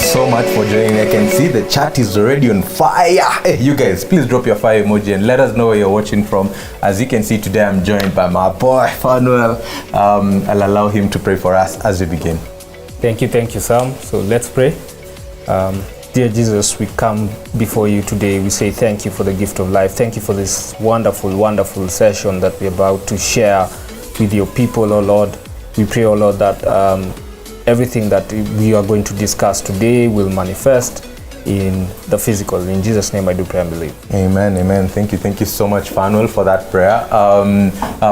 so much for joining. I can see the chat is already on fire. Hey, you guys, please drop your fire emoji and let us know where you're watching from. As you can see today, I'm joined by my boy, Fanuel. I'll allow him to pray for us as we begin. Thank you, Sam. So let's pray. Dear Jesus, we come before you today. We say thank you for the gift of life. Thank you for this wonderful, wonderful session that we're about to share with your people, oh Lord. We pray, oh Lord, that everything that we are going to discuss today will manifest in the physical. In Jesus' name I do pray and believe. Amen, amen. Thank you so much, Fanuel, for that prayer.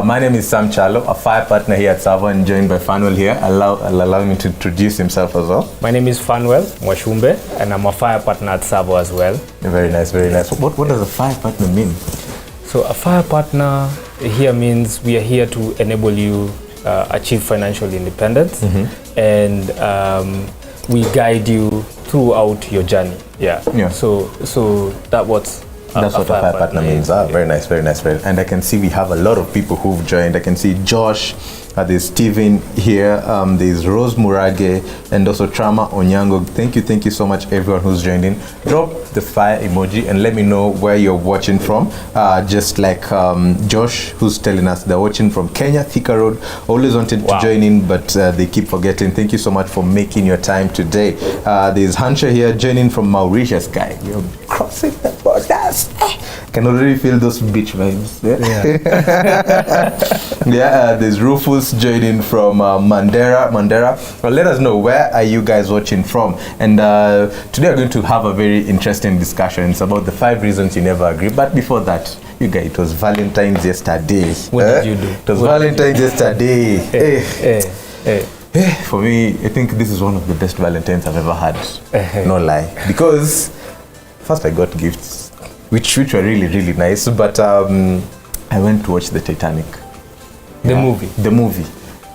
My name is Sam Chalo, a fire partner here at Savo, and joined by Fanuel here. Allow me to introduce himself as well. My name is Fanuel Mwashumbe, and I'm a fire partner at Savo as well. Very nice, very nice. What does a fire partner mean? So a fire partner here means we are here to enable you achieve financial independence, and we guide you throughout your journey. Yeah. So that's what a fire partner means. Very nice, very nice. And I can see we have a lot of people who've joined. I can see Josh, there's Steven here, there's Rose Murage, and also Trama Onyango. Thank you so much everyone who's joined in. Drop the fire emoji and let me know where you're watching from. Just like Josh, who's telling us they're watching from Kenya, Thika Road. Always wanted to join in, but they keep forgetting. Thank you so much for making your time today. There's Hansha here joining from Mauritius, guy. You're crossing the borders. Can already feel those beach vibes. There's Rufus joining from Mandera. Well, let us know, where are you guys watching from? And today we're going to have a very interesting discussion. It's about the 5 reasons you never agree. But before that, you guys, it was Valentine's yesterday. What did you do? It was Valentine's yesterday. For me, I think this is one of the best Valentines I've ever had. No lie. Because first I got gifts, which were really, really nice. But I went to watch the Titanic. The movie? The movie.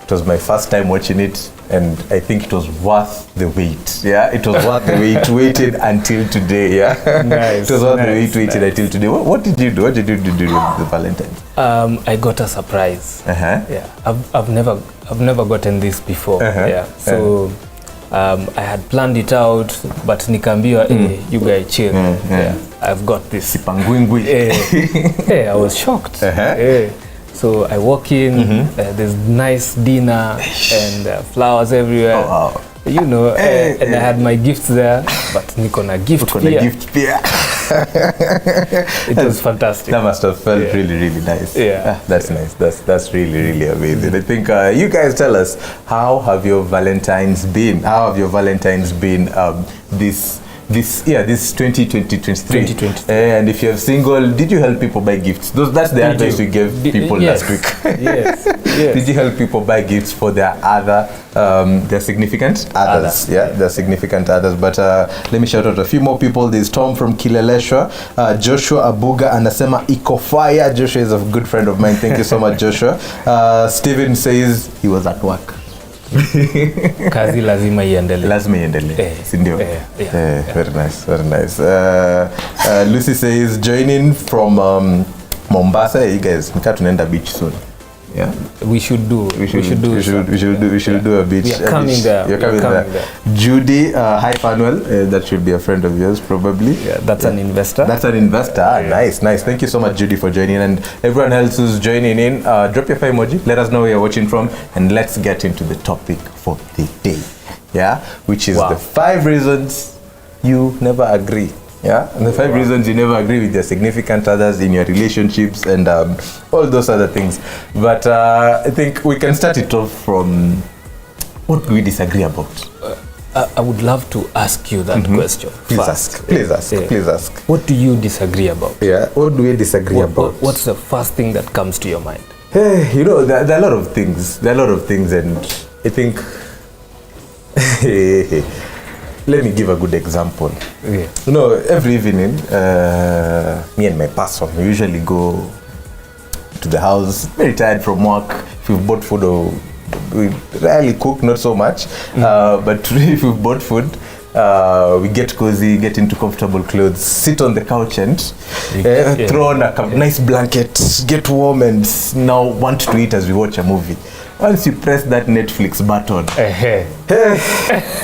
It was my first time watching it, and I think it was worth the wait. It was worth the wait. Waited until today. Nice. It was worth the wait. Waited until today. What did you do? What did you do with the Valentine's? I got a surprise. I've never gotten this before. So I had planned it out, but nikambiwa, you guys chill. I've got this. I was shocked. So I walk in, there's nice dinner and flowers everywhere. You know, and I had my gifts there, but niko na gift pia. It was fantastic. That must have felt really, really nice. That's nice. That's really, really amazing. I think you guys tell us, how have your Valentines been? How have your Valentines been this 2023. And if you're single, did you help people buy gifts? That's the advice we gave people last week. Yes. Did you help people buy gifts for their their significant others? Their significant others. But let me shout out a few more people. There's Tom from Kileleshwa, Joshua Abuga anasema iko fire. Joshua is a good friend of mine. Thank you so much, Joshua. Steven says he was at work. Kazi lazima iendelee. Si ndio? Very nice. Lucy says joining from Mombasa. You guys, nika tunaenda beach soon. We should do a beach. We are coming there. You're coming there. Judy, hi Fanuel. That should be a friend of yours probably. That's an investor. Nice. Thank you so much, Judy, for joining, and everyone else who's joining in. Drop your fire emoji. Let us know where you're watching from, and let's get into the topic for the day. Which is the 5 reasons you never agree. And the 5 reasons you never agree with your significant others in your relationships and all those other things. But I think we can start it off from, what do we disagree about? I would love to ask you that question. Please ask. What do you disagree about? What do we disagree about? What's the first thing that comes to your mind? You know, there are a lot of things. And I think let me give a good example. You know, every evening, me and my person, we usually go to the house, very tired from work. If we've bought food, or we rarely cook, not so much. But if we've bought food, we get cozy, get into comfortable clothes, sit on the couch and throw on a nice blanket, get warm, and now want to eat as we watch a movie. once you press that Netflix button,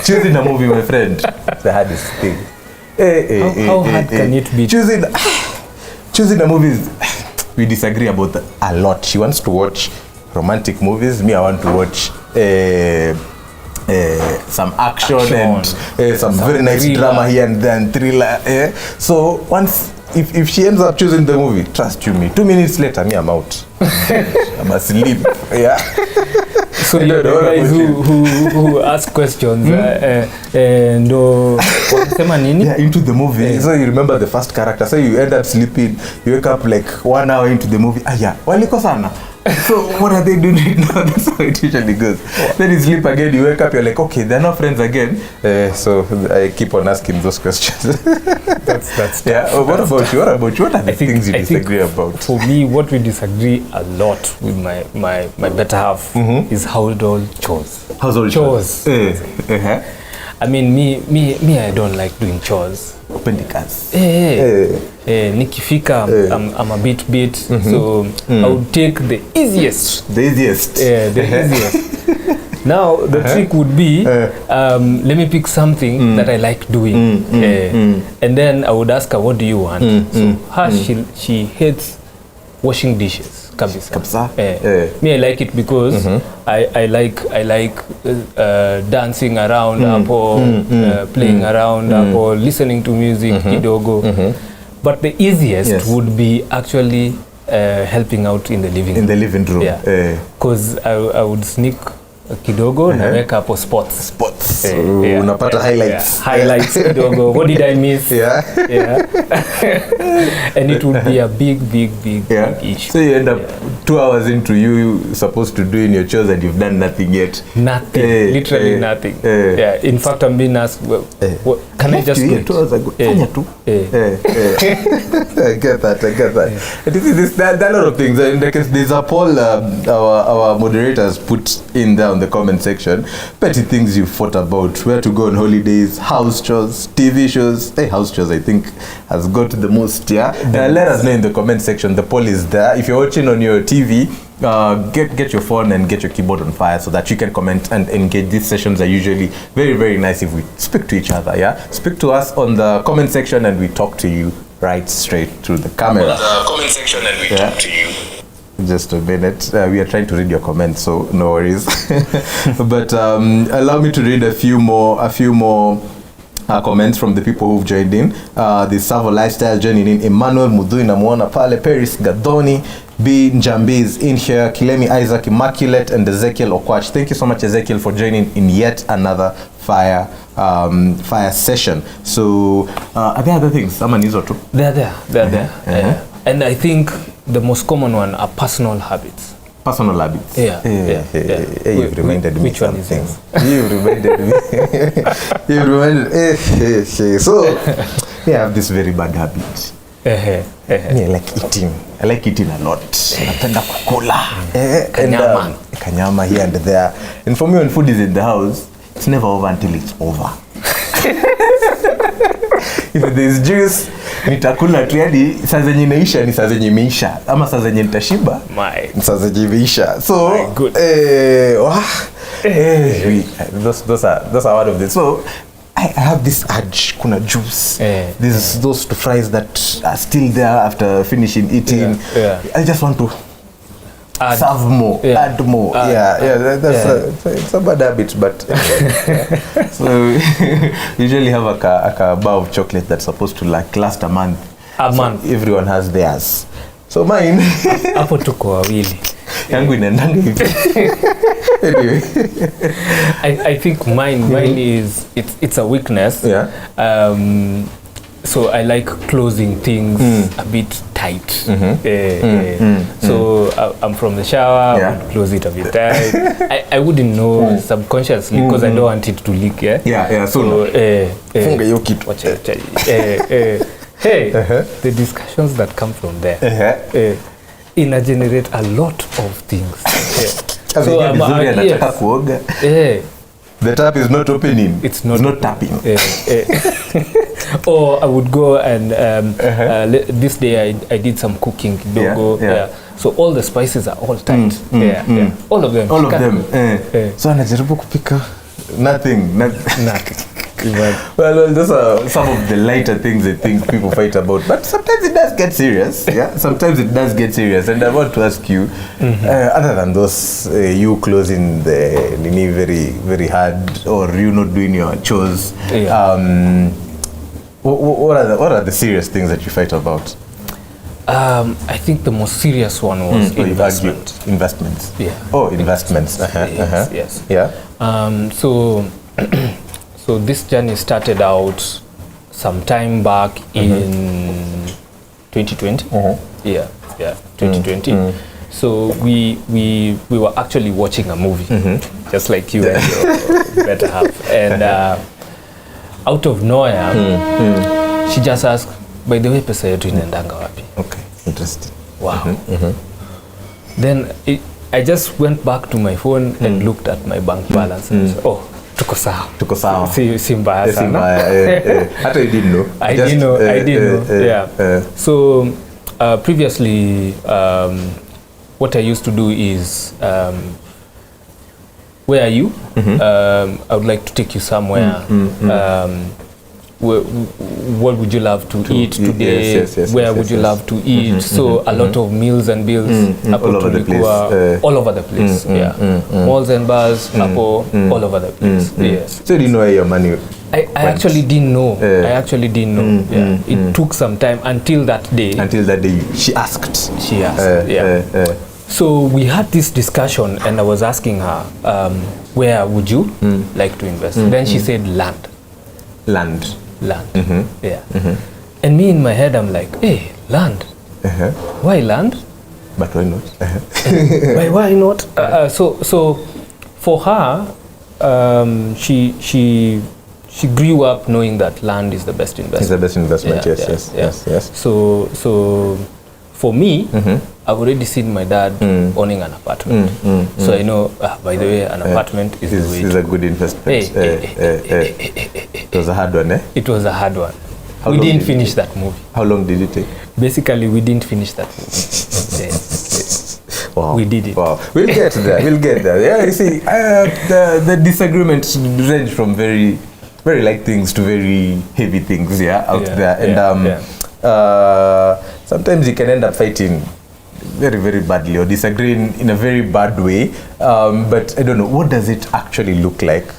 choosing a movie, my friend, it's the hardest thing. How hard can it be? Choosing a movie is, we disagree about a lot. She wants to watch romantic movies. Me, I want to watch some action and some very nice thriller. drama here and then thriller. So once, if she ends up choosing the movie, trust you me, 2 minutes later, me, I'm out. I'm asleep. Yeah. So you're the guys who ask questions ndo wanasema nini? Yeah, into the movie. So you remember the first character. So you end up sleeping. You wake up like 1 hour into the movie. Waliko sana. So what are they doing right now? That's how it usually goes. Then you sleep again. You wake up. You're like, okay, they're not friends again. So I keep on asking those questions. That's yeah. What about you? What are the things you disagree about? For me, what we disagree a lot with my better half is household chores. Household chores. I mean, me, I don't like doing chores. Appendicus. Nikifika, I'm a bit, so I would take the easiest. The easiest. Easiest. Now, the trick would be, let me pick something that I like doing. And then I would ask her, what do you want? She hates washing dishes. Kabisa. Me, I like it because I like dancing around or playing around or listening to music kidogo. But the easiest would be actually helping out in the living room. In the living room. Yeah. Because I would sneak kidogo naweka hapo spots. Unapata highlights. Highlights kidogo. What did I miss? And it would be a big issue. So you end up 2 hours into you supposed to do in your chores and you've done nothing yet. Nothing. Literally nothing. In fact, I'm being asked, what, can I just do it? 2 hours ago. I get that. And you see, there are a lot of things. And there's a poll our moderators put in there on the comment section. Petty things you fought about, where to go on holidays, house chores, TV shows. House chores, I think, has got the most. Let us know in the comment section. The poll is there. If you're watching on your TV, get your phone and get your keyboard on fire so that you can comment and engage. These sessions are usually very, very nice if we speak to each other. Speak to us on the comment section and we talk to you right straight through the camera. On the comment section and we talk to you. Just a minute. We are trying to read your comments, so no worries. But allow me to read a few more comments from the people who've joined in. The Savo Lifestyle joining in. Emmanuel Mudui namuona pale. Paris Gadoni. B. Njambi is in here. Kilemi Isaac, Immaculate, and Ezekiel Okwach. Thank you so much, Ezekiel, for joining in yet another fire session. So, are there other things? They're there. And I think the most common one are personal habits. Personal habits. You've reminded me. Which one is this? You've reminded me. So, I have this very bad habit. I like eating a lot. Napenda kukula. Kanyama here and there. And for me, when food is in the house, it's never over until it's over. If there's juice, nitakula tu, yani saa zenye inaisha ni saa zenye imeisha, ama saa zenye nitashiba ni saa zenye imeisha. So those are one of them. So I have this urge, kuna juice. Those two fries that are still there after finishing eating. I just want to serve more, add more. It's a bad habit, but so usually have a bar of chocolate that's supposed to last a month. Everyone has theirs. So mine hapo tuko wawili. Yangu inaendanga hivi. Anyway, I think mine is it's a weakness. So I like closing things a bit tight. So I'm from the shower, I would close it a bit tight. I wouldn't know subconsciously because I don't want it to leak. So funga hiyo kitu. The discussions that come from there generate a lot of things. So anataka kuoga. The tap is not opening. It's not tapping. Or I would go and this day I did some cooking. So all the spices are all tight. Yeah. All of them. All of them. So anajaribu kupika nothing. Well, those are some of the lighter things I think people fight about. But sometimes it does get serious. Yeah, sometimes it does get serious. And I want to ask you, other than those, you closing the nini very, very hard, or you not doing your chores, what are the serious things that you fight about? I think the most serious one was investment. Investments. Yeah. Oh, investments. Yes. Yeah. So this journey started out some time back in 2020. Yeah, 2020. So we were actually watching a movie, just like you and your better half. And out of nowhere, she just asked, by the way, pesa yetu inaendanga wapi? Okay, interesting. Wow. Then I just went back to my phone and looked at my bank balance and said, oh, tuko sawa. Si mbaya sana. Hata you didn't know. I didn't know. Yeah. So previously, what I used to do is, where are you? I would like to take you somewhere. What would you love to eat today? Where would you love to eat? So a lot of meals and bills all over the place. All over the place. Malls and bars, all over the place. Yes. So you didn't know where your money I actually didn't know. It took some time until that day. Until that day, she asked. So we had this discussion, and I was asking her, where would you like to invest? Then she said land. Land. And me in my head, I'm like, hey, land. Why land? But why not? Why not? So for her, she grew up knowing that land is the best investment. It's the best investment. Yes. So for me, I've already seen my dad owning an apartment. So I know, by the way, an apartment is the way. It's a good investment. It was a hard one, eh? It was a hard one. We didn't finish that movie. How long did it take? Basically, we didn't finish that movie. Wow. We did it. Wow. We'll get there. Yeah, you see, the disagreements range from very, very light things to very heavy things, out there. And sometimes you can end up fighting very, very badly or disagreeing in a very bad way. But I don't know, what does it actually look like?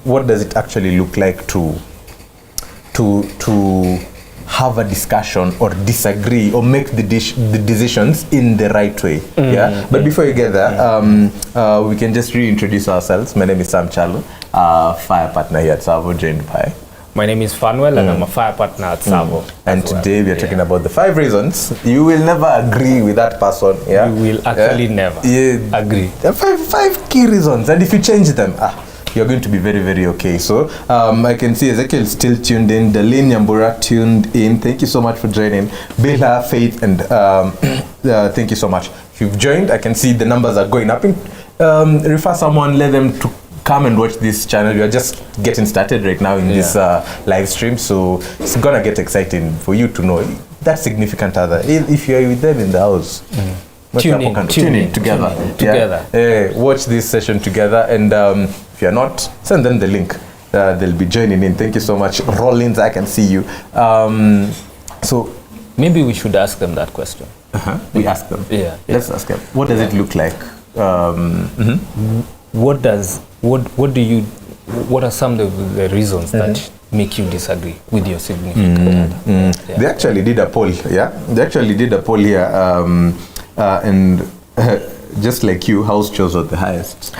What does it actually look like to have a discussion or disagree or make the decisions in the right way? But before you get there, we can just reintroduce ourselves. My name is Sam Chalo, fire partner here at Tsavo, joined by... My name is Fanuel, and I'm a fire partner at Tsavo. And today we are talking about the 5 reasons you will never agree with that person. You will actually never agree. 5 key reasons, and if you change them, you're going to be very, very okay. So I can see Ezekiel still tuned in. Darlene Nyambura tuned in. Thank you so much for joining. Bella, Faith, and thank you so much. If you've joined, I can see the numbers are going up. Refer someone, let them to come and watch this channel. We are just getting started right now in this live stream, so it's gonna get exciting for you to know that significant other. If you are with them in the house, tune in together. Watch this session together, and if you are not, send them the link. They'll be joining in. Thank you so much, Rollins. I can see you. So maybe we should ask them that question. We ask them. Let's ask them. What does it look like? What are some of the reasons that make you disagree with your significant other? They actually did a poll. They actually did a poll here, and just like you, house chores are the highest.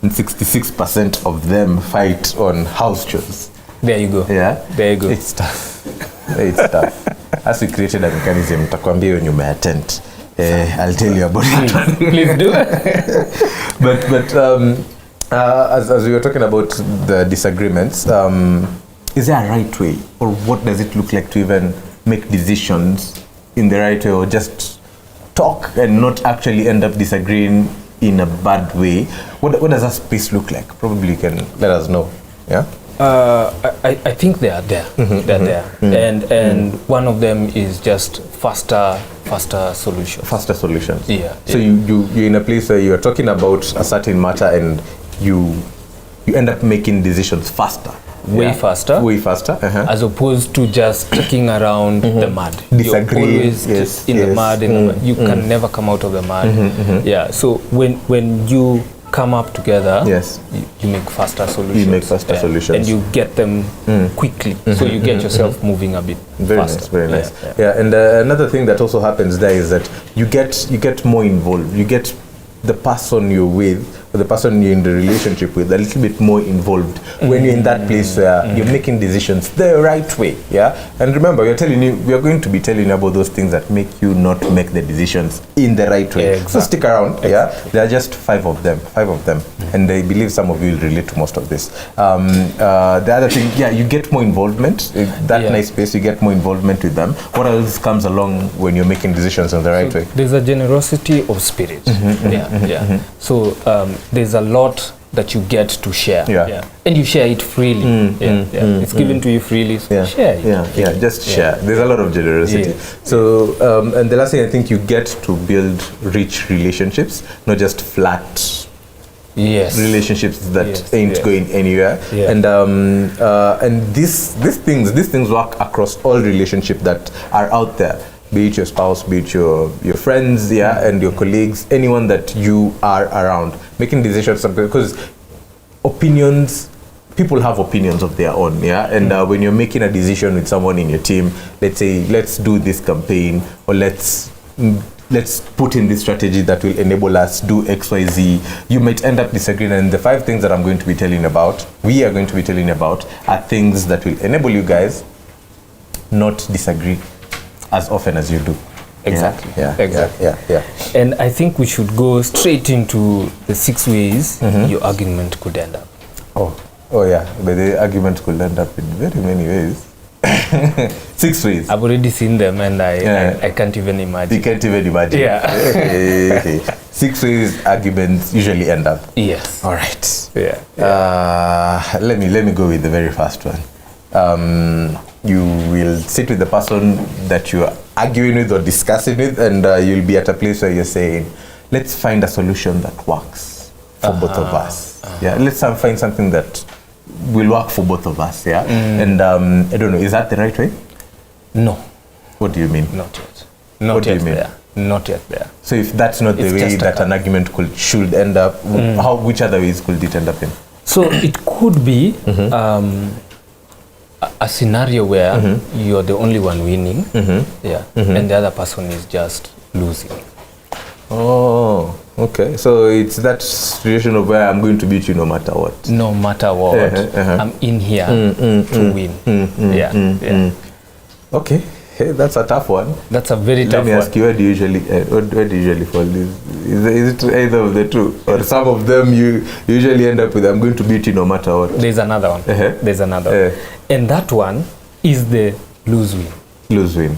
And 66% of them fight on house chores. There you go. There you go. It's tough. As we created a mechanism, takwambia when you may attend. I'll tell you about it. Please do. But as we were talking about the disagreements, is there a right way, or what does it look like to even make decisions in the right way, or just talk and not actually end up disagreeing in a bad way? What does that space look like? Probably you can let us know. I think they are there. They're there. And one of them is just faster faster solutions. Faster solutions. Yeah. So you're in a place where you're talking about a certain matter and you end up making decisions faster. Way faster. Way faster. As opposed to just kicking around the mud. Disagree. You're always in the mud. You can never come out of the mud. Yeah. So when you come up together, you make faster solutions. You make faster solutions. And you get them quickly. So you get yourself moving a bit faster. Very nice. Yeah. And another thing that also happens there is that you get more involved. You get the person you're with, or the person you're in the relationship with, a little bit more involved when you're in that place where you're making decisions the right way. Yeah. And remember, we are going to be telling you about those things that make you not make the decisions in the right way. Exactly. So stick around. Yeah. There are just 5 of them, and I believe some of you will relate to most of this. The other thing, you get more involvement. That nice space, you get more involvement with them. What else comes along when you're making decisions in the right way? There's a generosity of spirit. So there's a lot that you get to share, and you share it freely. It's given to you freely, so share it. Just share. There's a lot of generosity. So and the last thing, I think you get to build rich relationships, not just flat relationships that ain't going anywhere. And these things work across all relationships that are out there, be it your spouse, be it your friends, and your colleagues, anyone that you are around, making decisions, because people have opinions of their own, and when you're making a decision with someone in your team, let's say, let's do this campaign, or let's put in this strategy that will enable us do XYZ, you might end up disagreeing. And the 5 things that we are going to be telling about, are things that will enable you guys not disagree as often as you do. Exactly. Yeah. And I think we should go straight into the 6 ways your argument could end up. Oh yeah, but the argument could end up in very many ways. 6 ways. I've already seen them, and I can't even imagine. You can't even imagine. Yeah. 6 ways arguments usually end up. Yes. All right. Yeah. Let me go with the very first one. You will sit with the person that you are arguing with or discussing with, and you'll be at a place where you're saying, let's find a solution that works for both of us. Let's find something that will work for both of us. And I don't know, is that the right way? No. What do you mean? Not yet. What do you mean? Not yet there. So if that's not the way that an argument should end up, which other ways could it end up in? So it could be a scenario where you're the only one winning, and the other person is just losing. Oh, okay. So it's that situation of where I'm going to beat you no matter what. No matter what. I'm in here to win. Okay. Hey, that's a tough one. That's a very tough one. Let me ask you, where do you usually fall? Is it either of the two? Or some of them you usually end up with, I'm going to beat you no matter what? There's another one. There's another one. And that one is the lose-win. Lose-win.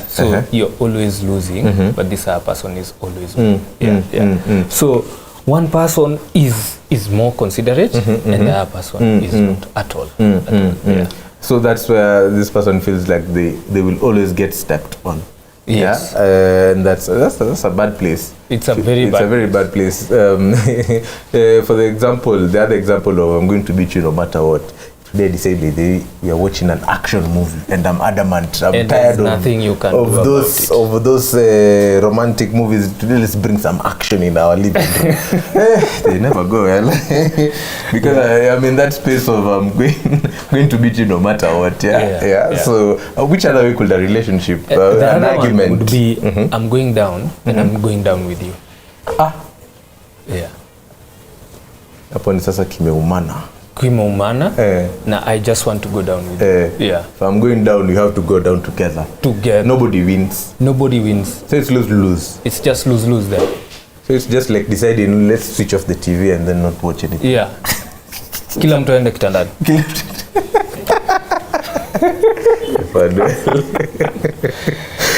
So you're always losing, but this other person is always winning. So one person is more considerate, and the other person is not at all. So that's where this person feels like they will always get stepped on. Yes. And that's a bad place. It's a very bad place. For the other example of I'm going to beat you no matter what. They decided we are watching an action movie, and I'm adamant. I'm tired of those romantic movies. Today, let's bring some action in our living room. They never go well because I'm in that space of I'm going to beat you no matter what. So, which other way could a relationship, an argument would be? I'm going down, and I'm going down with you. Hapo ni sasa kimeumana. Now I just want to go down with you. If I'm going down, you have to go down together. Nobody wins. So it's lose-lose. It's just lose-lose there. So it's just like deciding, let's switch off the TV and then not watch anything. Kila mtu aende kitandani.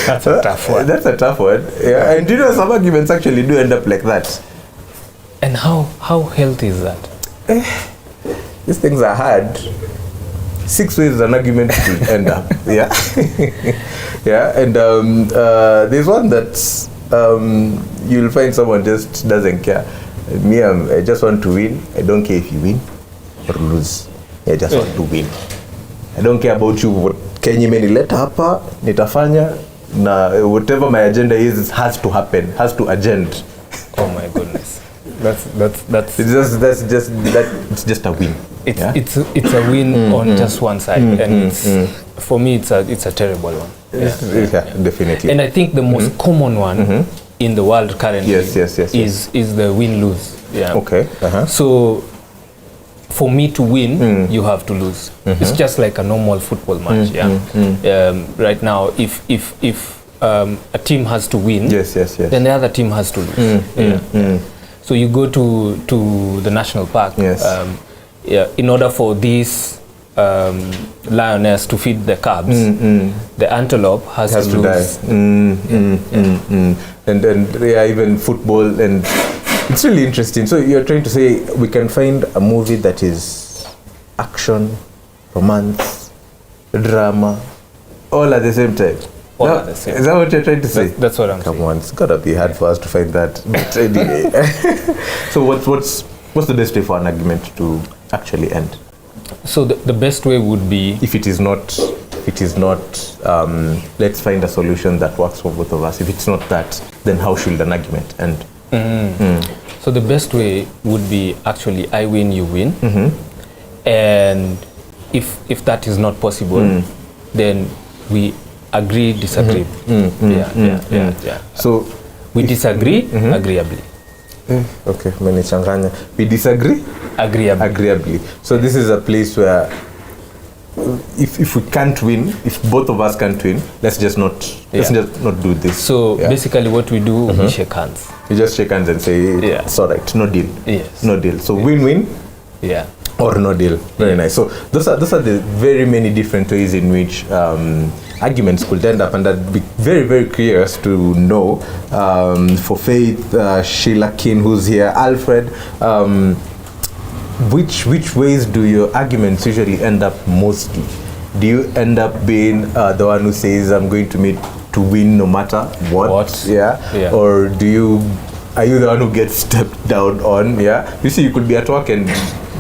That's a tough one. That's a tough one. And you know, some arguments actually do end up like that. And how healthy is that? These things are hard. 6 ways an argument will end up. Yeah. Yeah. And there's one that you'll find someone just doesn't care. Me, I just want to win. I don't care if you win or lose. I just want to win. I don't care about you. Kenye menileta hapa nitafanya na whatever my agenda is has to happen, has to agenda. Oh my goodness. That's it's just a win. It's a win on just one side, and for me it's a terrible one. Yeah, definitely. And I think the most common one in the world currently is the win-lose. Yeah. Okay. So for me to win, you have to lose. It's just like a normal football match. Right now, if a team has to win, then the other team has to lose. So you go to the national park. In order for these lioness to feed the calves, the antelope has to lose. Die. And even football, and it's really interesting. So you're trying to say we can find a movie that is action, romance, drama, all at the same time. All at the same time. Is that what you're trying to say? That's what I'm saying. Come on, it's gotta be hard for us to find that. But anyway. So what's the best way for an argument to actually end? So the best way would be, if it is not let's find a solution that works for both of us. If it's not that, then how should an argument end? So the best way would be actually I win, you win. And if that is not possible, then we agree, disagree. So we disagree agreeably. Okay, umenichanganya. We disagree agreeably. So this is a place where if we can't win, if both of us can't win, let's just not do this. So basically what we do, we shake hands. You just shake hands and say it's all right, no deal. Yes. No deal. So win-win. Yeah. Or no deal. Very nice. So those are the very many different ways in which arguments could end up, and I'd be very, very curious to know for Faith, Sheila Kin, who's here, Alfred, which ways do your arguments usually end up mostly? Do you end up being the one who says I'm going to win no matter what? Yeah. Or are you the one who gets stepped down on? Yeah. You see, you could be at work and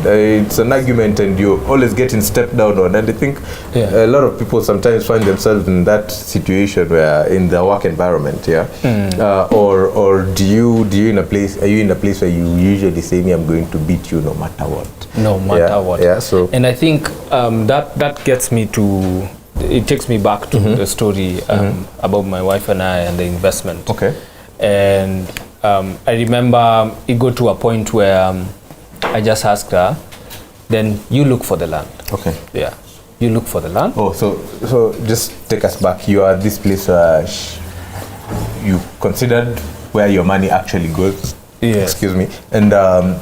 it's an argument and you're always getting stepped down on, and I think a lot of people sometimes find themselves in that situation where in the work environment, or are you in a place where you usually say I'm going to beat you no matter what? No matter what. Yeah. So, and I think that gets me to, it takes me back to the story about my wife and I and the investment. Okay. And I remember it got to a point where I just asked her, then you look for the land. Okay. Yeah. You look for the land. Oh, so just take us back. You are at this place where you considered where your money actually goes. Yes. Excuse me. And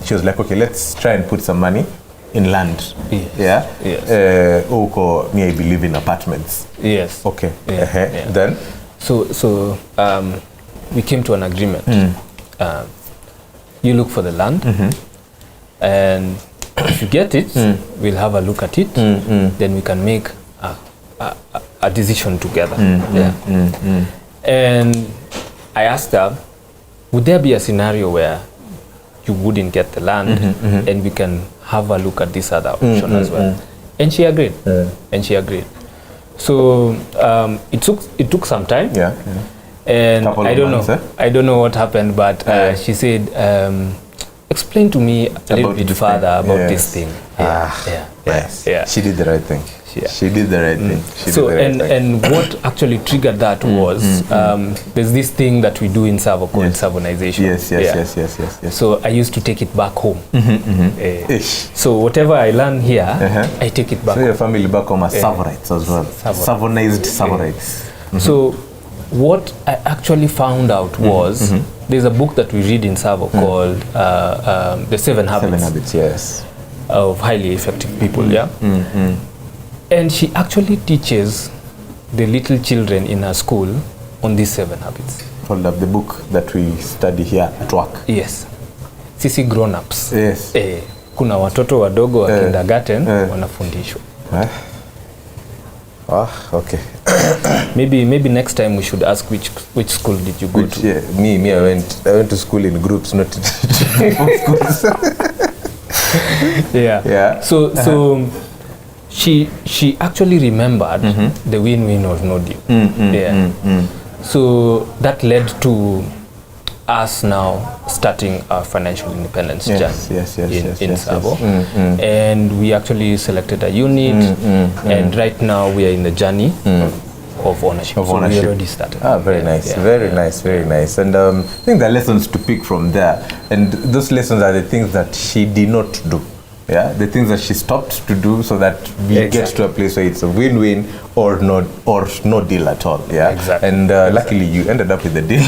she was like, okay, let's try and put some money in land. Yes. Yeah? Yes. Me, I believe in apartments. Yes. Okay. Yeah. Then? So we came to an agreement. You look for the land. And if you get it, we'll have a look at it. Then we can make a decision together. And I asked her, would there be a scenario where you wouldn't get the land and we can have a look at this other option as well? And she agreed. So it took some time. And I don't know what happened, but she said, explain to me a little bit further about this thing. She did the right thing. She did the right thing. And what actually triggered that was there's this thing that we do in Savo called Savonization. Yes. So I used to take it back home. So whatever I learn here, I take it back. So your family back home are Savorites as well. Savonized Savorites. So what I actually found out was there's a book that we read in Savo called The 7 Habits. 7 Habits, yes. Of highly effective people, And she actually teaches the little children in her school on these 7 habits. Hold up, the book that we study here at work. Yes. Sisi grown-ups. Yes. Kuna watoto wadogo wa kindergarten wanafundishwa. Okay. Maybe next time we should ask which school did you go to? Yeah, me. I went to school in groups, not to schools. Yeah. So she actually remembered the win-win or no deal. So that led to us now starting our financial independence journey in Savo. And we actually selected a unit, and right now we are in the journey of ownership. So we already started. Very nice. Very nice. And I think there are lessons to pick from there, and those lessons are the things that she did not do. Yeah, the things that she stopped to do, so that we get to a place where it's a win-win or no deal at all. Yeah, exactly. And luckily you ended up with the deal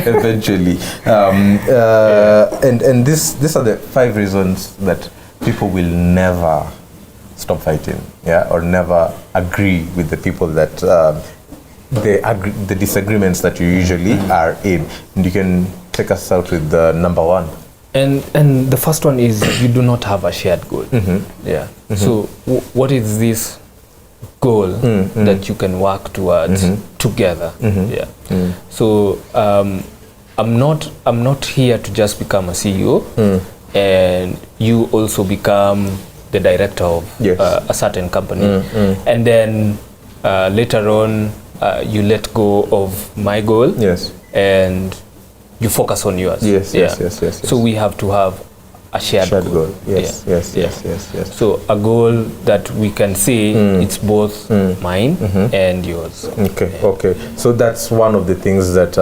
eventually. And these are the 5 reasons that people will never stop fighting. Yeah, or never agree with the people that the disagreements that you usually are in. And you can take us out with the number 1. And the first one is you do not have a shared goal. Yeah. So what is this goal that you can work towards together? Yeah. So I'm not here to just become a CEO and you also become the director of a certain company, and then later on you let go of my goal and you focus on yours. Yes. So we have to have a shared goal. Yes. So a goal that we can say it's both mine and yours. Okay. So that's one of the things that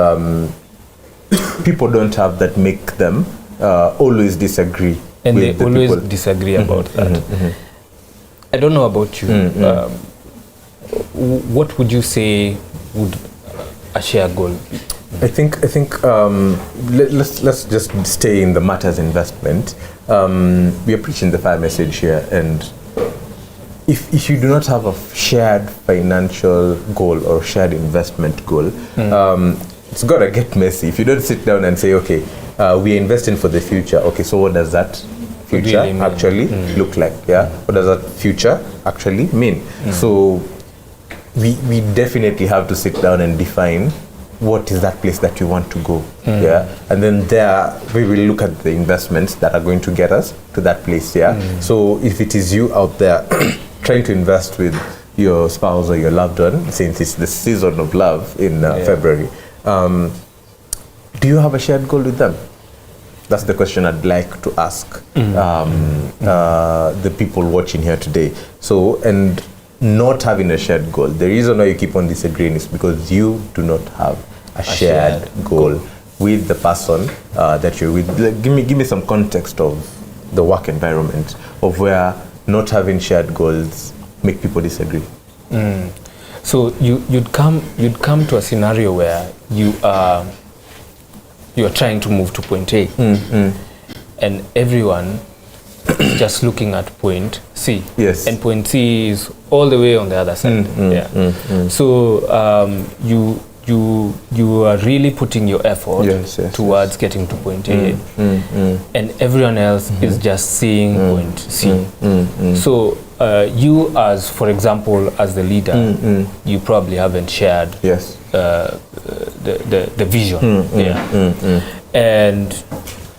people don't have, that make them always disagree. And with they always people. disagree about that. I don't know about you. What would you say would a shared goal be? I think let's just stay in the matters investment. We are preaching the fire message here, and if you do not have a shared financial goal or shared investment goal, it's gotta get messy. If you don't sit down and say, okay, we are investing for the future. Okay, so what does that future really actually look like? Yeah, what does that future actually mean? So we definitely have to sit down and define what is that place that you want to go. And then there we will look at the investments that are going to get us to that place. So if it is you out there trying to invest with your spouse or your loved one, since it's the season of love in February, do you have a shared goal with them? That's the question I'd like to ask the people watching here today. So, and not having a shared goal, the reason why you keep on disagreeing is because you do not have a shared goal with the person that you're with. Like, give me some context of the work environment of where not having shared goals make people disagree. So you'd come to a scenario where you are trying to move to point A, and everyone is just looking at point C. And point C is all the way on the other side. So you are really putting your effort towards getting to point A, and everyone else is just seeing point C. So you, as for example, as the leader, you probably haven't shared the vision, and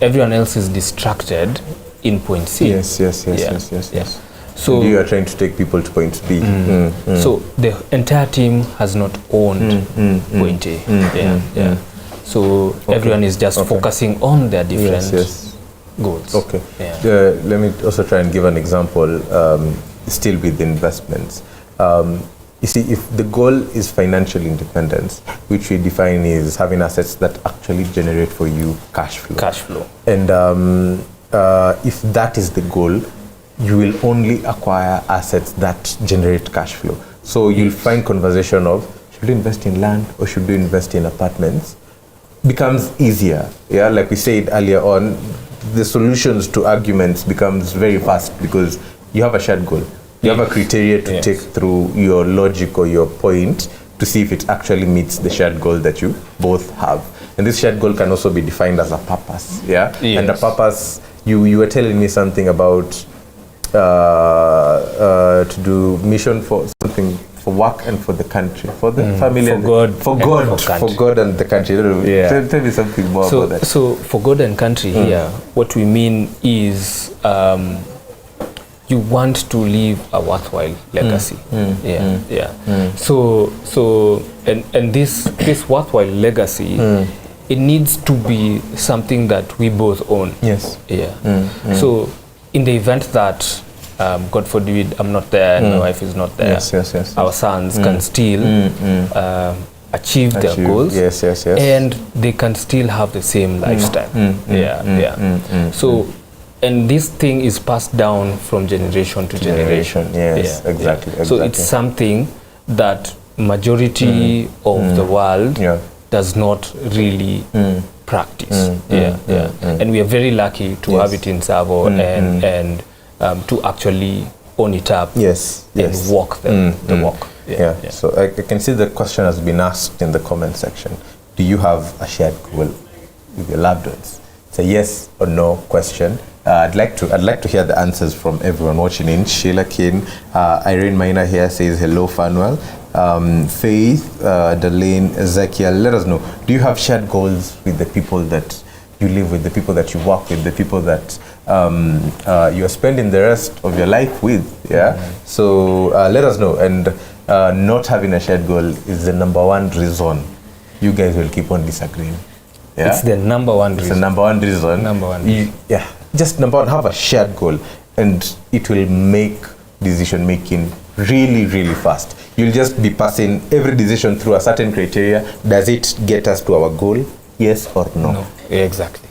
everyone else is distracted in point C. Yes. So and you are trying to take people to point B. So the entire team has not owned point A. So everyone is just focusing on their different goals. Let me also try and give an example, still with investments. You see, if the goal is financial independence, which we define is having assets that actually generate for you cash flow. And if that is the goal, you will only acquire assets that generate cash flow. So you'll find conversation of, should you invest in land or should you invest in apartments? Becomes easier. Like we said earlier on, the solutions to arguments becomes very fast because you have a shared goal. You have a criteria to take through your logic or your point to see if it actually meets the shared goal that you both have. And this shared goal can also be defined as a purpose. And a purpose, you were telling me something about to do mission for something for work and for the country, for the family, for God and the country. Tell me something more about that. So for God and country here, what we mean is you want to leave a worthwhile legacy. So and this worthwhile legacy, it needs to be something that we both own. So in the event that God forbid I'm not there and my wife is not there, our sons can still achieve their goals, and they can still have the same lifestyle. So, and this thing is passed down from generation to generation. Exactly. So it's something that majority of the world does not really practice. And we are very lucky to have it in Tsavo and to actually own it up and walk the walk. So I can see the question has been asked in the comment section. Do you have a shared goal with your loved ones? It's a yes or no question. I'd like to hear the answers from everyone watching in. Sheila Kin, Irene Maina here says hello, Fanuel. Faith, Darlene, Ezekiel, let us know. Do you have shared goals with the people that you live with, the people that you work with, the people that you are spending the rest of your life with? So let us know. And not having a shared goal is the number one reason you guys will keep on disagreeing. It's the number one reason. It's the number one reason. Just number one, have a shared goal, and it will make decision making really, really fast. You'll just be passing every decision through a certain criteria. Does it get us to our goal? Yes or no? No. Exactly.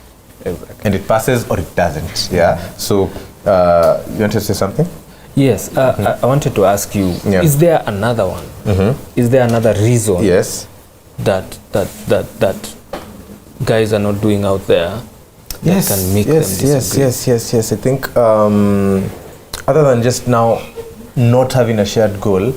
And it passes or it doesn't. So you want to say something? Yes. I wanted to ask you, is there another one? Is there another reason that guys are not doing out there that can make them disagree? Yes. I think other than just now not having a shared goal,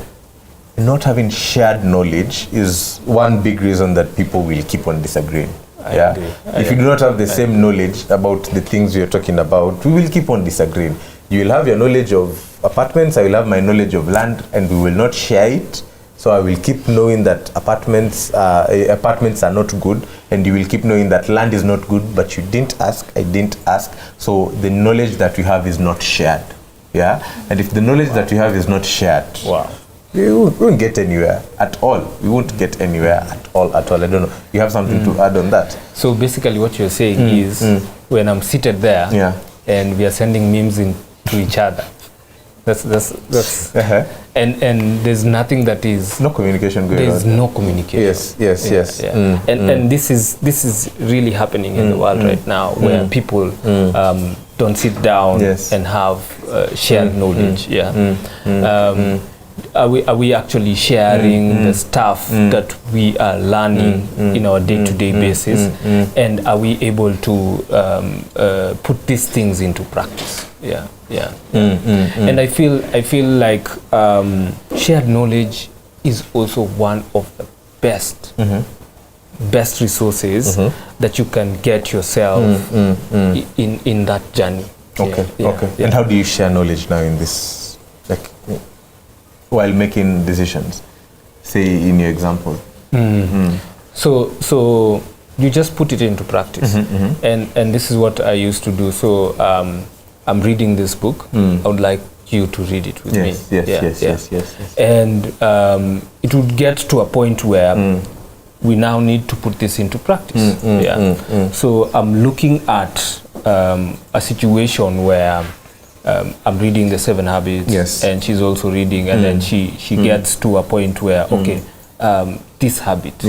not having shared knowledge is one big reason that people will keep on disagreeing. I agree. If you do not have the same knowledge about the things we are talking about, we will keep on disagreeing. You will have your knowledge of apartments, I will have my knowledge of land, and we will not share it. So I will keep knowing that apartments are not good, and you will keep knowing that land is not good, but you didn't ask, I didn't ask. So the knowledge that we have is not shared. And if the knowledge that we have is not shared, we won't get anywhere at all. We won't get anywhere at all. I don't know. You have something to add on that? So basically what you're saying is when I'm seated there and we are sending memes to each other, that's and there's nothing that is no communication going on. There's no communication. Yes. And this is really happening in the world right now, where people don't sit down and have shared knowledge. Are we actually sharing the stuff that we are learning in our day-to-day basis, and are we able to put these things into practice? And I feel like shared knowledge is also one of the best resources that you can get yourself in that journey. Okay. And how do you share knowledge now in this, like, while making decisions, say in your example? So you just put it into practice, and this is what I used to do. So I'm reading this book. I would like you to read it with me. Yes. And it would get to a point where we now need to put this into practice. So I'm looking at a situation where I'm reading the 7 Habits, and she's also reading, and then she gets to a point where this habit,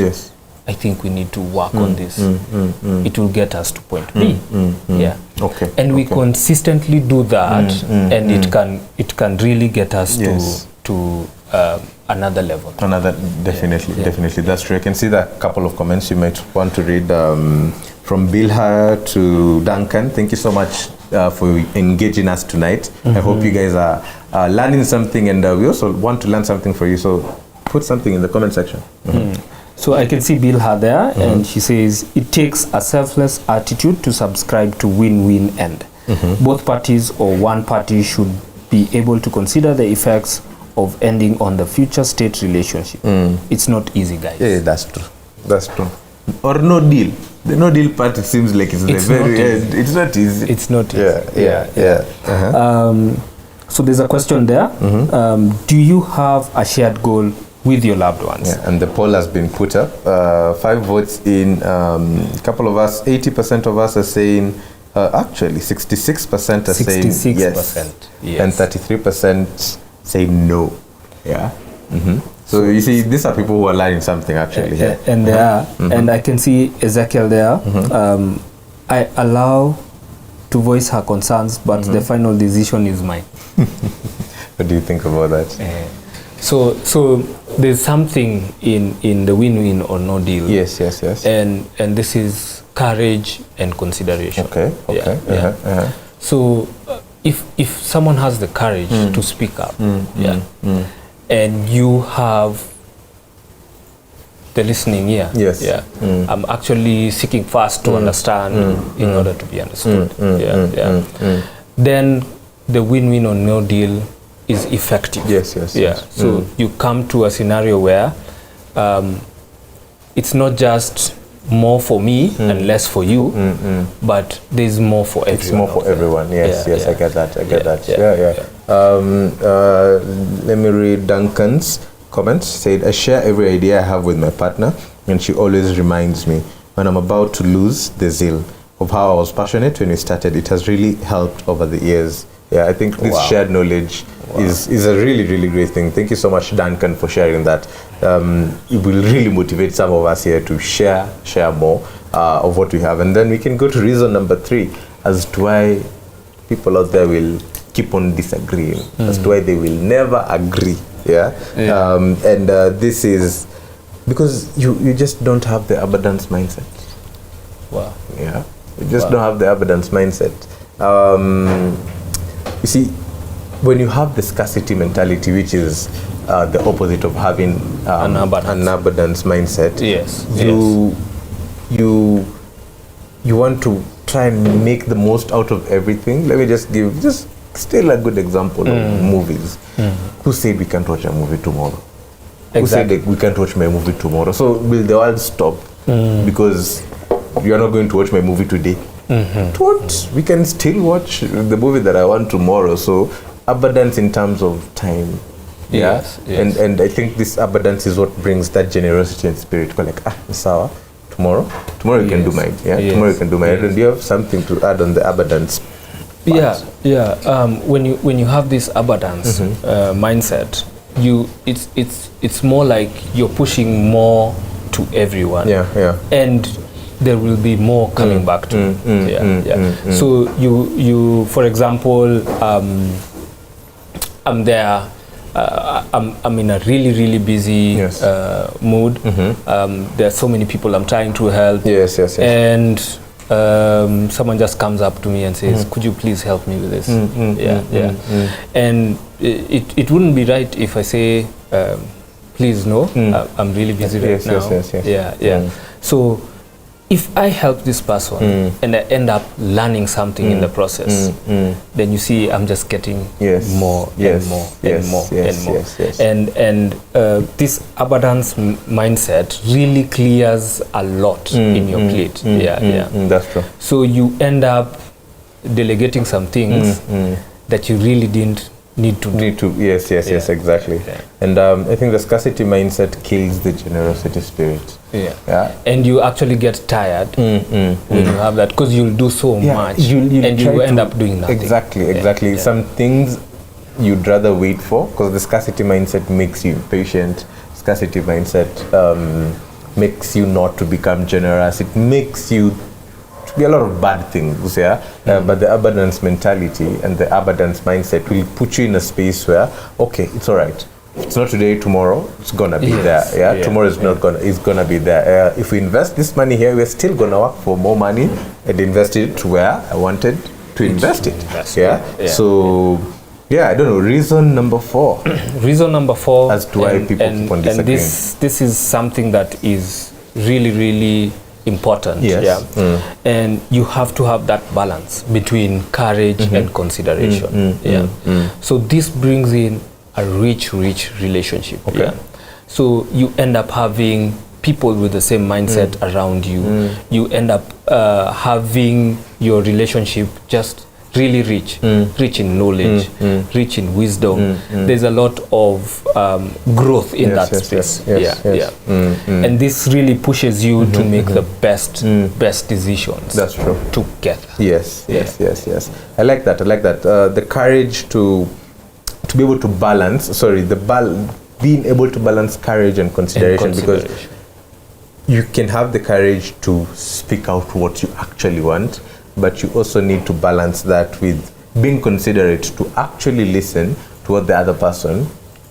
I think we need to work on this. It will get us to point B. And we consistently do that, and it can really get us to another level. Definitely, that's true. I can see that a couple of comments you might want to read. From Bilha to Duncan, thank you so much for engaging us tonight. I hope you guys are learning something, and we also want to learn something for you, so put something in the comment section. So I can see Bilha there, and she says, it takes a selfless attitude to subscribe to win-win end. Both parties or one party should be able to consider the effects of ending on the future state relationship. It's not easy, guys. Yeah, that's true. That's true. Or no deal. The no deal part, it seems like it's the very end. It's not easy. It's not easy. Yeah. Uh-huh. So there's a question there. Do you have a shared goal with your loved ones? Yeah, and the poll has been put up. 5 votes in. A couple of us, 80% of us are saying, actually 66% are saying yes. And 33% say no. Yeah. So you see, these are people who are learning something actually. And they are, and I can see Ezekiel there. I allow to voice her concerns, but the final decision is mine. What do you think about that? So there's something in the win-win or no deal. Yes. And this is courage and consideration. Okay. So if someone has the courage to speak up, and you have the listening ear, I'm actually seeking first to understand in order to be understood. Then the win-win or no deal is effective. Yes. So you come to a scenario where it's not just more for me and less for you, but there's more for everyone. It's more for everyone. Yes. I get that. Let me read Duncan's comments. Said, I share every idea I have with my partner, and she always reminds me when I'm about to lose the zeal of how I was passionate when we started. It has really helped over the years. I think this shared knowledge is a really, really great thing. Thank you so much, Duncan, for sharing that. It will really motivate some of us here to share more of what we have. And then we can go to reason number 3 as to why people out there will keep on disagreeing, as to why they will never agree. This is because you just don't have the abundance mindset. You just don't have the abundance mindset. You see, when you have the scarcity mentality, which is the opposite of having an abundance mindset, you want to try and make the most out of everything. Let me just still a good example of movies. Who said we can't watch a movie tomorrow? Who said we can't watch my movie tomorrow? So will the world stop because you are not going to watch my movie today? What? We can still watch the movie that I want tomorrow. So abundance in terms of time. Yes. And I think this abundance is what brings that generosity and spirit. Like, sawa, tomorrow you can do mine. Tomorrow you can do mine. And do you have something to add on the abundance part? When you have this abundance mindset, it's more like you're pushing more to everyone. And there will be more coming back to you. So you for example, I'm there. I'm in a really busy mood. There are so many people I'm trying to help. And someone just comes up to me and says, "Could you please help me with this?" And it wouldn't be right if I say, "Please no, I'm really busy right now." So if I help this person and I end up learning something in the process, then you see I'm just getting more and more and more and more. And this abundance mindset really clears a lot in your plate. That's true. So you end up delegating some things that you really didn't need to. Yes, exactly. And I think the scarcity mindset kills the generosity spirit. And you actually get tired when you have that, because you'll do so much and you end up doing nothing. Exactly. Some things you'd rather wait for, because the scarcity mindset makes you impatient. Scarcity mindset makes you not to become generous. It makes you to be a lot of bad things, but the abundance mentality and the abundance mindset will put you in a space where, okay, it's all right. It's not today, tomorrow it's gonna be there. Tomorrow is not gonna, it's gonna be there. If we invest this money here, we're still gonna work for more money and invest it where I wanted to invest it. So I don't know, reason number 4 as to why people keep on disagreeing. And this is something that is really important. And you have to have that balance between courage and consideration. So this brings in a rich relationship. Okay. Yeah. So you end up having people with the same mindset around you. You end up having your relationship just really rich in knowledge, rich in wisdom. There's a lot of growth in that space. And this really pushes you to make the best decisions. That's true. Together. Yes. I like that. The courage to be able to balance. Being able to balance courage and consideration, because you can have the courage to speak out what you actually want, but you also need to balance that with being considerate to actually listen to what the other person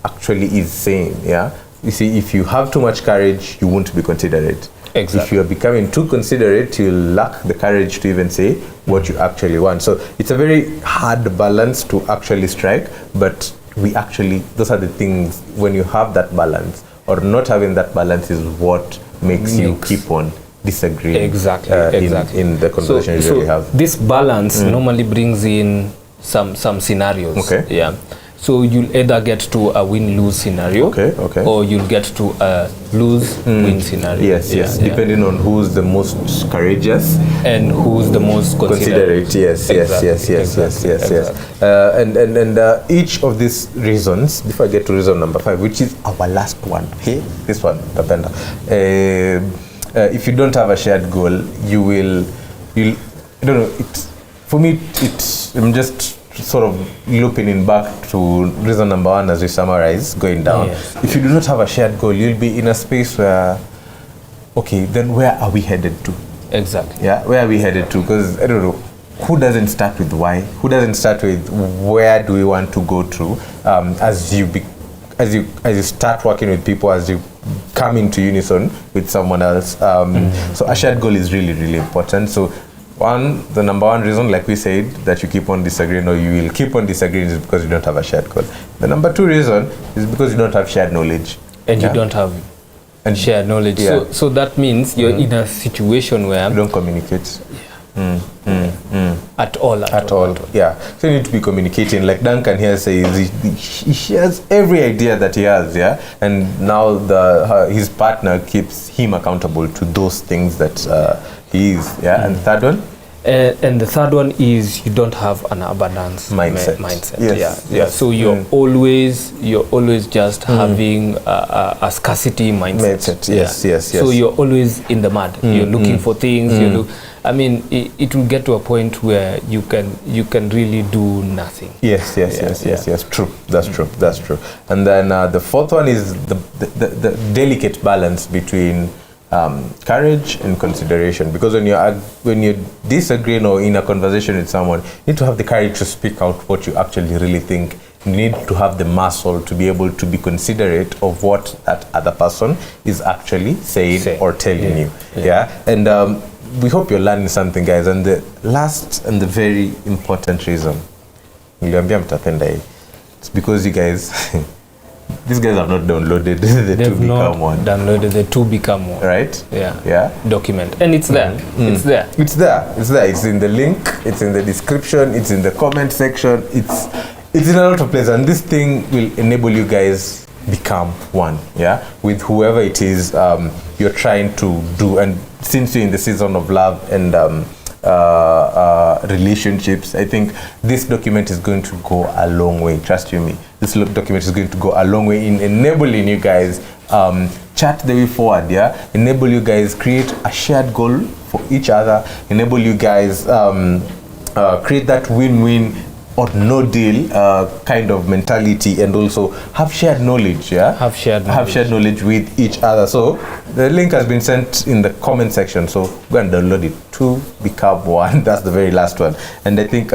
actually is saying. Yeah, you see, if you have too much courage, you won't be considerate. Exactly. If you are becoming too considerate, you'll lack the courage to even say what you actually want. So it's a very hard balance to actually strike, but those are the things, when you have that balance or not having that balance, is what makes you keep on disagreeing. Exactly. In the conversation you really have. This balance normally brings in some scenarios. Okay. Yeah. So you'll either get to a win-lose scenario, okay. or you'll get to a lose-win scenario. Yes. Depending on who's the most courageous and who's the most considerate. Yes. And each of these reasons, before I get to reason number 5, which is our last one, this one, Tapenda. If you don't have a shared goal, you'll I don't know, for me, I'm just sort of looping in back to reason number 1 as we summarize, going down. Yes. If you do not have a shared goal, you'll be in a space where, okay, then where are we headed to? Exactly. Yeah, where are we headed to? Because, I don't know, who doesn't start with why? Who doesn't start with where do we want to go to? As you start working with people, as you come into unison with someone else. So a shared goal is really, really important. So the number one reason, like we said, that you keep on disagreeing, or you will keep on disagreeing, is because you don't have a shared goal. The number 2 reason is because you don't have shared knowledge. And you don't have shared knowledge. Yeah. So that means you're in a situation where you don't communicate. At all. Yeah. So you need to be communicating. Like Duncan here says, he shares every idea that he has, yeah? And now his partner keeps him accountable to those things that he is, yeah? And the third one? And the third one is you don't have an abundance mindset. Yes. So you're always just having a scarcity mindset. Yes. So you're always in the mud. You're looking for things. It will get to a point where you can really do nothing. Yes. True. That's true. And then the fourth one is the delicate balance between courage and consideration, because when you're disagreeing or in a conversation with someone, you need to have the courage to speak out what you actually really think. You need to have the muscle to be able to be considerate of what that other person is actually saying or telling you. And we hope you're learning something, guys. And the last and the very important reason, it's because you guys these guys have not downloaded the They've To Become One. Downloaded the To Become One. Right? Yeah. Document. And it's there. It's there. It's in the link, it's in the description, it's in the comment section, it's in a lot of places. And this thing will enable you guys become one, with whoever it is you're trying to do. And since you're in the season of love and relationships, I think this document is going to go a long way. Trust you me. This document is going to go a long way in enabling you guys chart the way forward, enable you guys create a shared goal for each other, enable you guys create that win-win or no deal kind of mentality, and also have shared knowledge. Have shared knowledge with each other. So the link has been sent in the comment section, so go and download it. To Become One. That's the very last one. And I think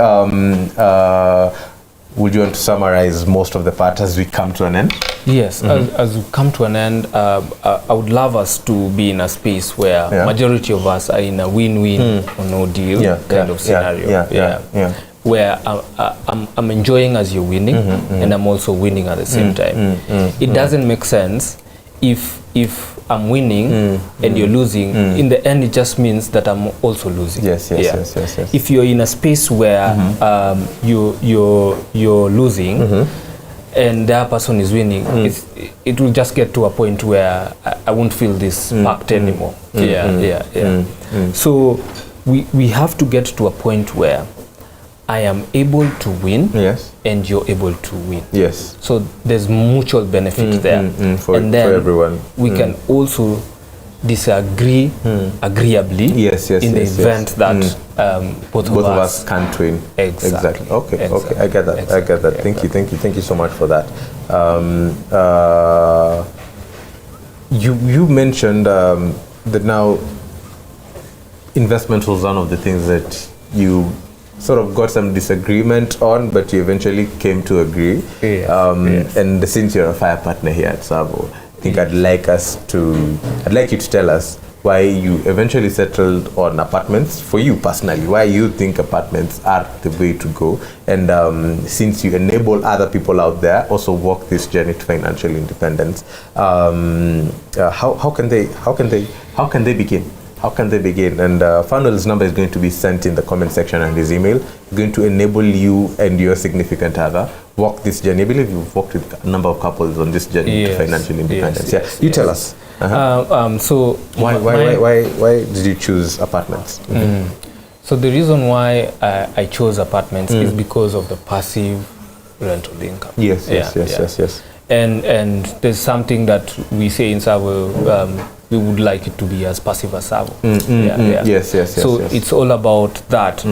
would you want to summarize most of the part as we come to an end? Yes, as we come to an end, I would love us to be in a space where majority of us are in a win-win or no deal kind of scenario. Where I'm enjoying as you're winning, and I'm also winning at the same time. It doesn't make sense if I'm winning and you're losing. In the end, it just means that I'm also losing. Yes. If you're in a space where you're losing, and the other person is winning, it will just get to a point where I won't feel this sparked anymore. So we have to get to a point where I am able to win, and you're able to win. Yes. So there's mutual benefit there. For and then everyone. We can also disagree agreeably in the event that both of us can't win. Exactly. Okay. I get that. Thank you so much for that. You mentioned that now investment was one of the things that you sort of got some disagreement on, but you eventually came to agree. And since you're a fire partner here at Tsavo, I think I'd like you to tell us why you eventually settled on apartments. For you personally, why you think apartments are the way to go, and since you enable other people out there also walk this journey to financial independence, how can they begin? How can they begin? And Fanuel's number is going to be sent in the comment section, and his email going to enable you and your significant other walk this journey. I believe you've walked with a number of couples on this journey to financial independence. You tell us. So why did you choose apartments? So the reason why I chose apartments is because of the passive rental income. Yes. And there's something that we say in Tsavo, we would like it to be as passive as Tsavo. Yes. So it's all about that.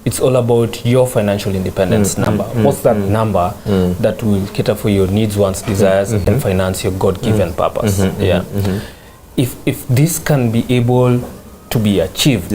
It's all about your financial independence number. What's that number that will cater for your needs, wants, desires, and finance your God-given purpose? If this can be able to be achieved,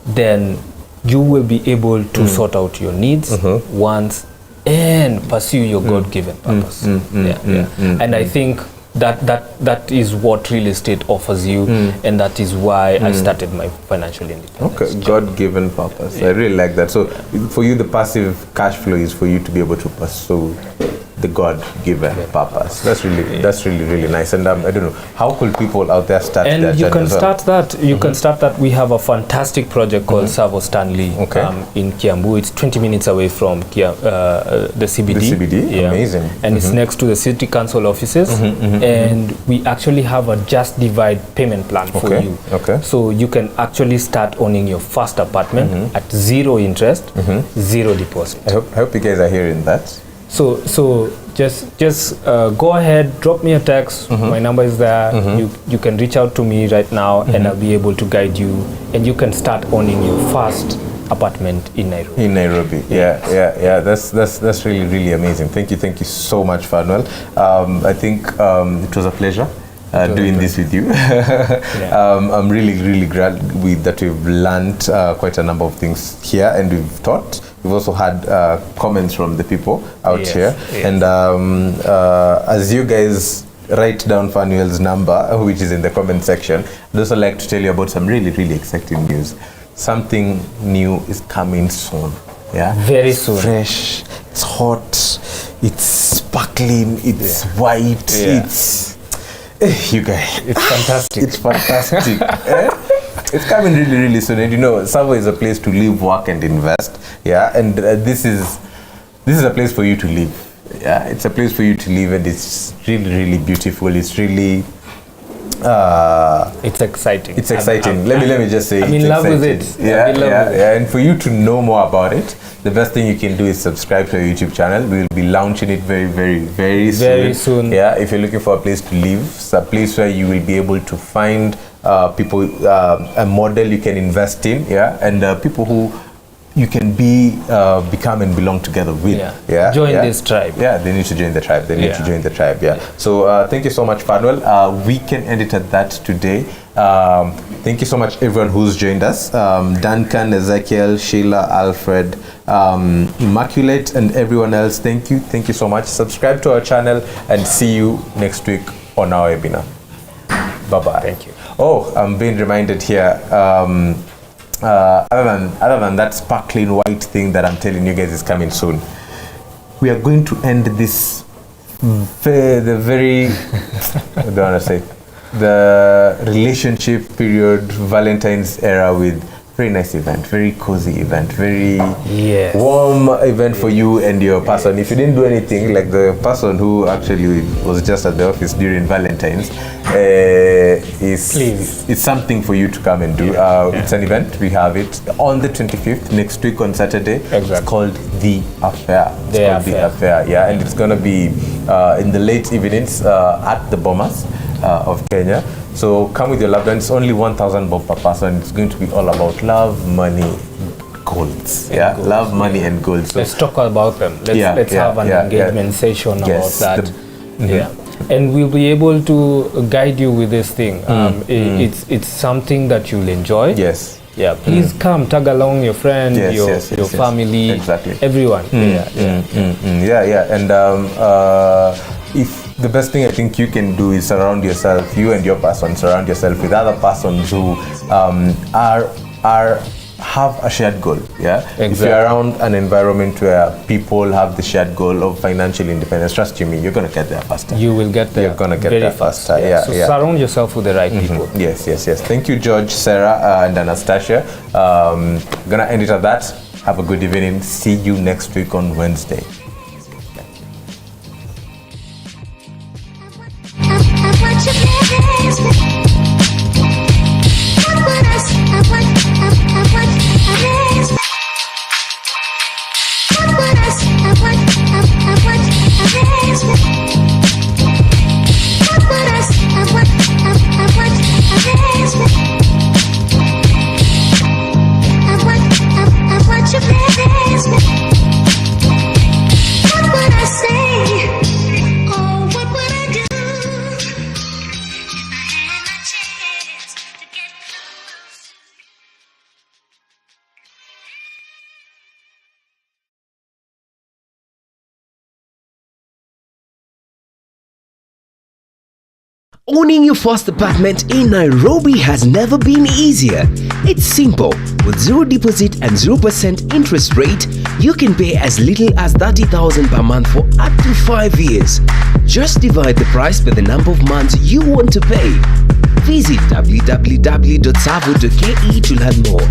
then you will be able to sort out your needs, wants, and pursue your God-given purpose. And I think that is what real estate offers you, and that is why I started my financial independence. Okay, God-given purpose. I really like that. So for you, the passive cash flow is for you to be able to pursue the God-given purpose. That's really nice. And I don't know, how could people out there start and that you can journey? start that you can start that. We have a fantastic project called Tsavo Stanley in Kiambu. It's 20 minutes away from the CBD. The CBD? Amazing. And it's next to the city council offices. And we actually have a just divide payment plan for you. So you can actually start owning your first apartment at zero interest, zero deposit. I hope you guys are hearing that. So just go ahead, drop me a text. My number is there. You can reach out to me right now, and I'll be able to guide you, and you can start owning your first apartment in Nairobi. Yeah. That's really amazing. Thank you so much, Fanuel. I think it was a pleasure doing this with you. I'm really glad that we've learned quite a number of things here, and we've taught. We've also had comments from the people out here. And as you guys write down Fanuel's number, which is in the comment section, I'd also like to tell you about some really exciting news. Something new is coming soon. Very soon. Fresh, it's hot, it's sparkling, it's white, it's you guys, it's fantastic. It's fantastic. It's coming really soon. And Tsavo is a place to live, work, and invest. And this is a place for you to live. It's a place for you to live, and it's really beautiful. It's really it's exciting. It's exciting. Let me just say, I'm in love with it. And for you to know more about it, the best thing you can do is subscribe to our YouTube channel. We will be launching it very soon. If you're looking for a place to live, it's a place where you will be able to find people, a model you can invest in, and people who you can become and belong together with. Join this tribe. They need to join the tribe. They need to join the tribe. So thank you so much, Fanuel. We can end it at that today. Thank you so much, everyone who's joined us. Duncan, Ezekiel, Sheila, Alfred, Immaculate, and everyone else. Thank you so much. Subscribe to our channel, and see you next week on our webinar. Bye-bye. Thank you. Oh, I'm being reminded here, other than that sparkling white thing that I'm telling you guys is coming soon, we are going to end this the relationship period, Valentine's era, with very nice event, very cozy event, very Yes. warm event for you and your person. If you didn't do anything, like the person who actually was just at the office during Valentine's, it's something for you to come and do. It's an event. We have it on the 25th, next week on Saturday. Exactly. It's called The Affair. The Affair, yeah. And it's going to be in the late evenings at the Bomas of Kenya. So come with your loved ones. It's only 1,000 bob per person. It's going to be all about love, money, goals. Yeah, goals. Love, money, and goals. So let's talk about them. Let's have an engagement session about that. And we'll be able to guide you with this thing. It's something that you'll enjoy. Yes. Yeah, please come, tag along your friend, your family, exactly. Everyone. And if the best thing I think you can do is surround yourself, you and your person, surround yourself with other persons who have a shared goal. Yeah, exactly. If you're around an environment where people have the shared goal of financial independence, trust you me, you're gonna get there faster. You will get there. You're gonna get there faster. So surround yourself with the right people. Yes. Thank you, George, Sarah, and Anastasia. Gonna end it at that. Have a good evening. See you next week on Wednesday. Owning your first apartment in Nairobi has never been easier. It's simple. With zero deposit and 0% interest rate, you can pay as little as 30,000 per month for up to 5 years. Just divide the price by the number of months you want to pay. Visit www.savo.ke to learn more.